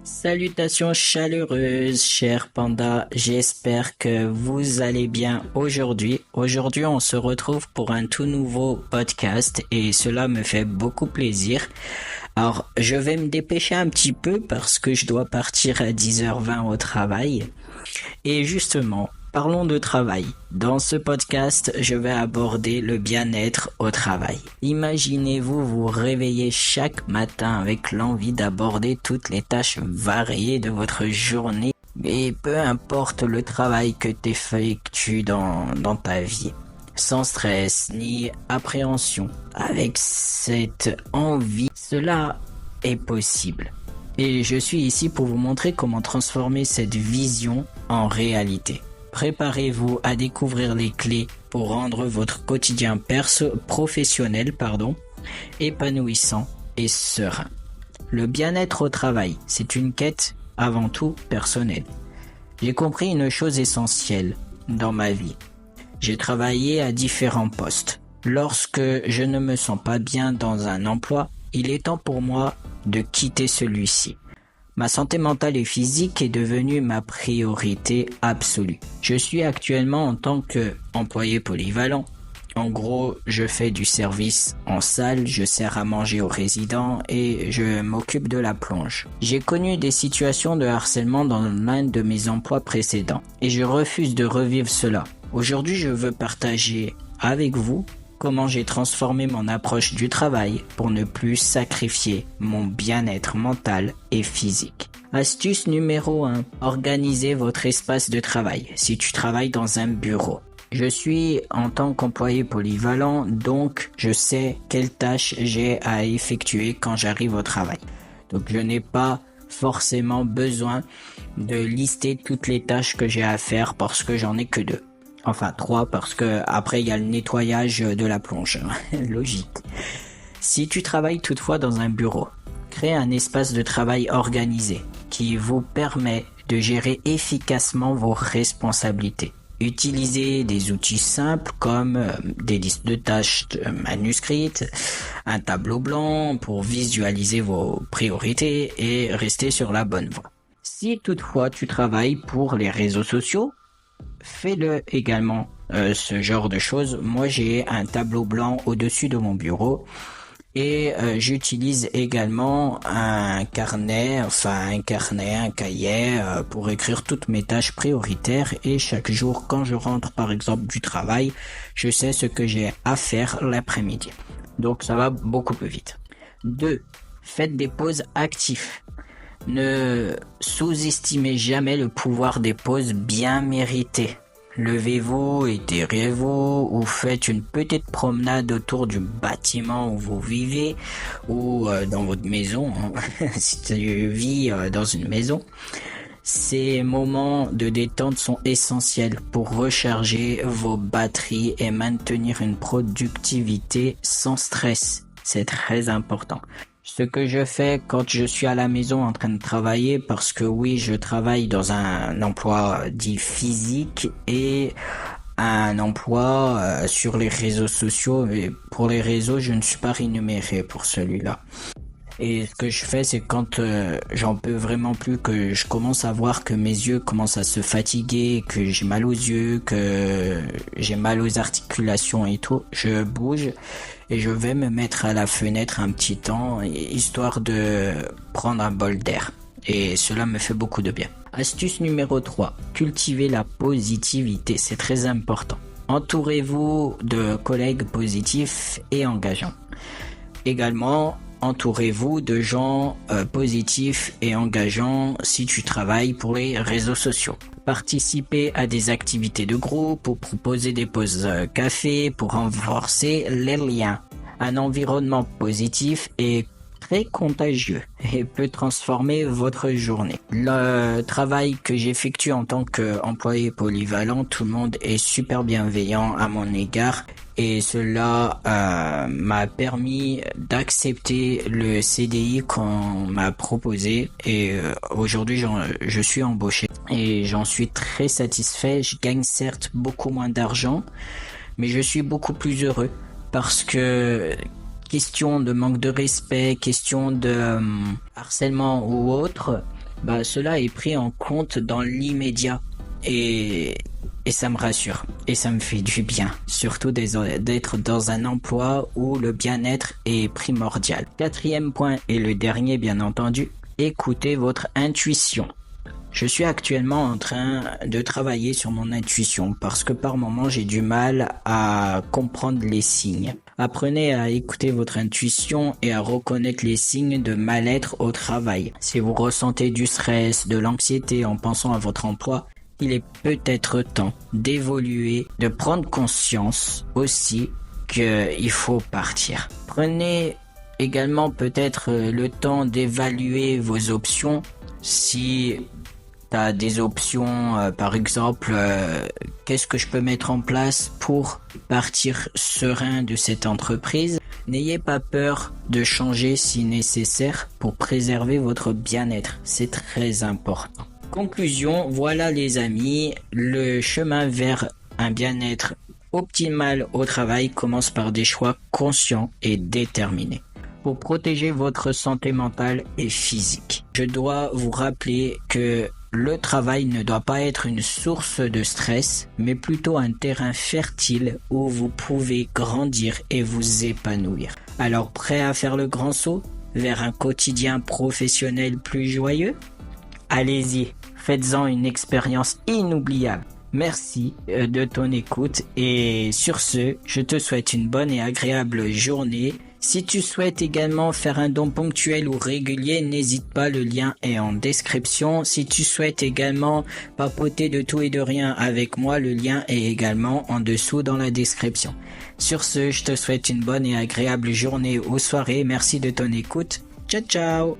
Salutations chaleureuses, chers pandas. J'espère que vous allez bien aujourd'hui. Aujourd'hui, on se retrouve pour un tout nouveau podcast et cela me fait beaucoup plaisir. Alors, je vais me dépêcher un petit peu parce que je dois partir à 10h20 au travail. Et justement, parlons de travail. Dans ce podcast, je vais aborder le bien-être au travail. Imaginez-vous vous réveiller chaque matin avec l'envie d'aborder toutes les tâches variées de votre journée. Et peu importe le travail que tu effectues dans ta vie. Sans stress ni appréhension. Avec cette envie, cela est possible. Et je suis ici pour vous montrer comment transformer cette vision en réalité. Préparez-vous à découvrir les clés pour rendre votre quotidien professionnel, épanouissant et serein. Le bien-être au travail, c'est une quête avant tout personnelle. J'ai compris une chose essentielle dans ma vie. J'ai travaillé à différents postes. Lorsque je ne me sens pas bien dans un emploi, il est temps pour moi de quitter celui-ci. Ma santé mentale et physique est devenue ma priorité absolue. Je suis actuellement en tant qu'employé polyvalent. En gros, je fais du service en salle, je sers à manger aux résidents et je m'occupe de la plonge. J'ai connu des situations de harcèlement dans l'un de mes emplois précédents et je refuse de revivre cela. Aujourd'hui, je veux partager avec vous comment j'ai transformé mon approche du travail pour ne plus sacrifier mon bien-être mental et physique. Astuce numéro 1. Organisez votre espace de travail si tu travailles dans un bureau. Je suis en tant qu'employé polyvalent, donc je sais quelles tâches j'ai à effectuer quand j'arrive au travail. Donc je n'ai pas forcément besoin de lister toutes les tâches que j'ai à faire parce que j'en ai que 2. Enfin 3 parce que après il y a le nettoyage de la plonge. Logique. Si tu travailles toutefois dans un bureau, crée un espace de travail organisé qui vous permet de gérer efficacement vos responsabilités. Utilisez des outils simples comme des listes de tâches manuscrites, un tableau blanc pour visualiser vos priorités et rester sur la bonne voie. Si toutefois tu travailles pour les réseaux sociaux, fais-le également, ce genre de choses. Moi, j'ai un tableau blanc au-dessus de mon bureau et j'utilise également un cahier pour écrire toutes mes tâches prioritaires et chaque jour, quand je rentre par exemple du travail, je sais ce que j'ai à faire l'après-midi. Donc, ça va beaucoup plus vite. 2. Faites des pauses actives. Ne sous-estimez jamais le pouvoir des pauses bien méritées. Levez-vous, étirez-vous ou faites une petite promenade autour du bâtiment où vous vivez ou dans votre maison, si tu vis dans une maison. Ces moments de détente sont essentiels pour recharger vos batteries et maintenir une productivité sans stress. C'est très important. Ce que je fais quand je suis à la maison en train de travailler, parce que oui, je travaille dans un emploi dit physique et un emploi sur les réseaux sociaux. Mais pour les réseaux, je ne suis pas rémunéré pour celui-là. Et ce que je fais, c'est quand j'en peux vraiment plus, que je commence à voir que mes yeux commencent à se fatiguer, que j'ai mal aux yeux, que j'ai mal aux articulations et tout, je bouge et je vais me mettre à la fenêtre un petit temps, histoire de prendre un bol d'air. Et cela me fait beaucoup de bien. Astuce numéro 3. Cultivez la positivité, c'est très important. Entourez-vous de collègues positifs et engageants. Également, entourez-vous de gens positifs et engageants si tu travailles pour les réseaux sociaux. Participez à des activités de groupe ou proposer des pauses café pour renforcer les liens. Un environnement positif est très contagieux et peut transformer votre journée. Le travail que j'effectue en tant qu'employé polyvalent, tout le monde est super bienveillant à mon égard. Et cela m'a permis d'accepter le CDI qu'on m'a proposé et aujourd'hui je suis embauché et j'en suis très satisfait. Je gagne certes beaucoup moins d'argent, mais je suis beaucoup plus heureux parce que question de manque de respect, question de harcèlement ou autre, cela est pris en compte dans l'immédiat. Et ça me rassure et ça me fait du bien, surtout d'être dans un emploi où le bien-être est primordial. Quatrième point et le dernier bien entendu, écoutez votre intuition. Je suis actuellement en train de travailler sur mon intuition parce que par moments j'ai du mal à comprendre les signes. Apprenez à écouter votre intuition et à reconnaître les signes de mal-être au travail. Si vous ressentez du stress, de l'anxiété en pensant à votre emploi, il est peut-être temps d'évoluer, de prendre conscience aussi qu'il faut partir. Prenez également peut-être le temps d'évaluer vos options. Si tu as des options, par exemple, qu'est-ce que je peux mettre en place pour partir serein de cette entreprise? N'ayez pas peur de changer si nécessaire pour préserver votre bien-être. C'est très important. Conclusion, voilà les amis, le chemin vers un bien-être optimal au travail commence par des choix conscients et déterminés. Pour protéger votre santé mentale et physique, je dois vous rappeler que le travail ne doit pas être une source de stress, mais plutôt un terrain fertile où vous pouvez grandir et vous épanouir. Alors, prêt à faire le grand saut vers un quotidien professionnel plus joyeux? Allez-y, faites-en une expérience inoubliable. Merci de ton écoute et sur ce, je te souhaite une bonne et agréable journée. Si tu souhaites également faire un don ponctuel ou régulier, n'hésite pas, le lien est en description. Si tu souhaites également papoter de tout et de rien avec moi, le lien est également en dessous dans la description. Sur ce, je te souhaite une bonne et agréable journée ou soirée. Merci de ton écoute. Ciao, ciao!